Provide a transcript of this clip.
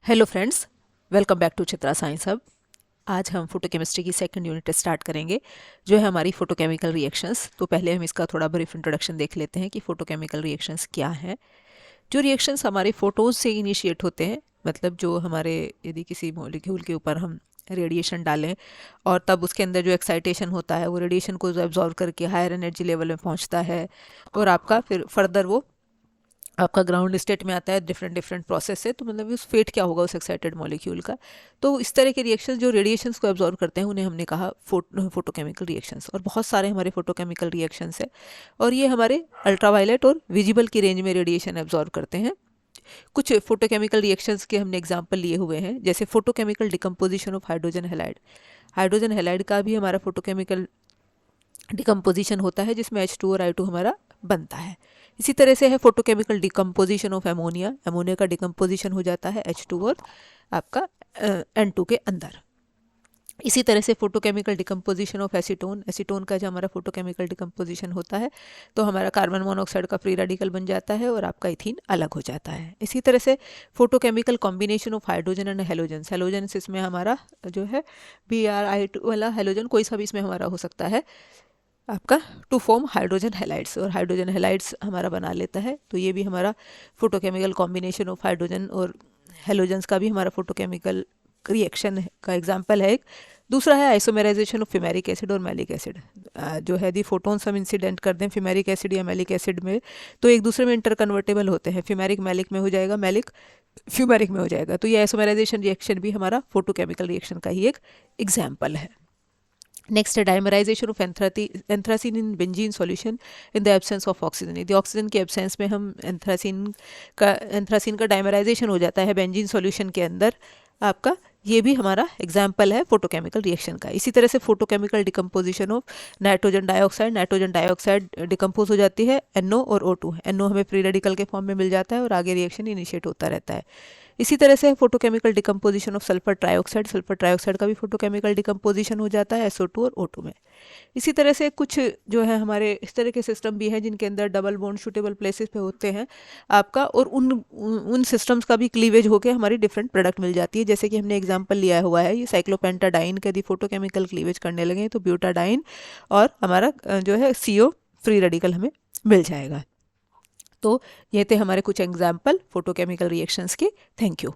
Hello friends, welcome back to Chitra science hub. आज हम photochemistry की सेकंड यूनिट स्टार्ट करेंगे, जो है हमारी फोटोकेमिकल रिएक्शंस। तो पहले हम इसका थोड़ा ब्रीफ इंट्रोडक्शन देख लेते हैं कि फोटोकेमिकल रिएक्शंस क्या हैं। जो रिएक्शंस हमारे फोटोज से इनिशिएट होते हैं, मतलब जो हमारे यदि किसी मॉलिक्यूल के ऊपर हम रेडिएशन डालें और तब उसके अंदर जो एक्साइटेशन होता है वो रेडिएशन को एब्जॉर्व करके हायर एनर्जी लेवल में पहुंचता है और आपका फिर फर्दर वो आपका ग्राउंड स्टेट में आता है। डिफरेंट डिफरेंट प्रोसेस है, तो मतलब उस फेट क्या होगा उस एक्साइटेड मॉलिक्यूल का। तो इस तरह के रिएक्शंस जो रेडिएशंस को एब्जॉर्व करते हैं उन्हें हमने कहा फोटोकेमिकल रिएक्शंस। और बहुत सारे हमारे फोटोकेमिकल रिएक्शंस है और ये हमारे अल्ट्रावायलेट और विजिबल की रेंज में रेडिएशन एब्जॉर्व करते हैं। कुछ फोटोकेमिकल रिएक्शंस के हमने एग्जाम्पल लिए हुए हैं, जैसे photochemical decomposition of hydrogen halide. Hydrogen halide का भी हमारा फोटोकेमिकल डिकम्पोजिशन होता है जिसमें H2 और I2 हमारा बनता है। इसी तरह से है photochemical decomposition of ammonia. Ammonia का डिकम्पोजिशन हो जाता है H2 और आपका N2 के अंदर। इसी तरह से photochemical decomposition of acetone. Acetone का जो हमारा फोटोकेमिकल डिकम्पोजिशन होता है तो हमारा कार्बन मोनोऑक्साइड का फ्री रेडिकल बन जाता है और आपका इथीन अलग हो जाता है। इसी तरह से photochemical combination of hydrogen and halogen. Halogen इसमें हमारा जो है Br2 वाला हेलोजन कोई सा भी इसमें हमारा हो सकता है आपका, टू फॉर्म हाइड्रोजन हैलाइड्स। और हाइड्रोजन हैलाइड्स हमारा बना लेता है। तो ये भी हमारा फोटोकेमिकल कॉम्बिनेशन ऑफ हाइड्रोजन और हेलोजन्स का भी हमारा फोटोकेमिकल रिएक्शन का एग्जांपल है। एक दूसरा है आइसोमेराइजेशन ऑफ फिमेरिक एसिड और मैलिक एसिड। जो है दी फोटोन्स हम इंसिडेंट कर दें फिमेरिक एसिड या मैलिक एसिड में तो एक दूसरे में इंटरकन्वर्टेबल होते हैं। फिमेरिक मैलिक में हो जाएगा, मैलिक फ्यूमेरिक में हो जाएगा। तो ये आइसोमेराइजेशन रिएक्शन भी हमारा फोटोकेमिकल रिएक्शन का ही एक एग्जाम्पल है। नेक्स्ट है dimerisation of anthracene in benzene solution in the absence of oxygen. यदि ऑक्सीजन के एब्सेंस में हम एंथ्रासीन का डायमराइजेशन हो जाता है बेंजीन सॉल्यूशन के अंदर आपका, ये भी हमारा एग्जाम्पल है फोटोकेमिकल रिएक्शन का। इसी तरह से photochemical decomposition of nitrogen dioxide. Nitrogen dioxide decompose हो जाती है NO और O2। NO हमें फ्री रेडिकल के फॉर्म में मिल जाता है और आगे रिएक्शन इनिशिएट होता रहता है। इसी तरह से photochemical decomposition of sulphur trioxide. Sulphur trioxide का भी फोटोकेमिकल डिकम्पोजिशन हो जाता है SO2 और O2 में। इसी तरह से कुछ जो है हमारे इस तरह के सिस्टम भी हैं जिनके अंदर डबल बॉन्ड सूटेबल प्लेसेस पे होते हैं आपका, और उन सिस्टम्स का भी क्लीवेज होकर हमारी डिफरेंट प्रोडक्ट मिल जाती है। जैसे कि हमने एग्जांपल लिया हुआ है ये साइक्लोपेंटाडाइन का, यदि फोटोकेमिकल क्लीवेज करने लगे तो ब्यूटाडाइन और हमारा जो है CO फ्री रेडिकल हमें मिल जाएगा। तो ये थे हमारे कुछ एग्जाम्पल फोटोकेमिकल रिएक्शंस के। Thank you.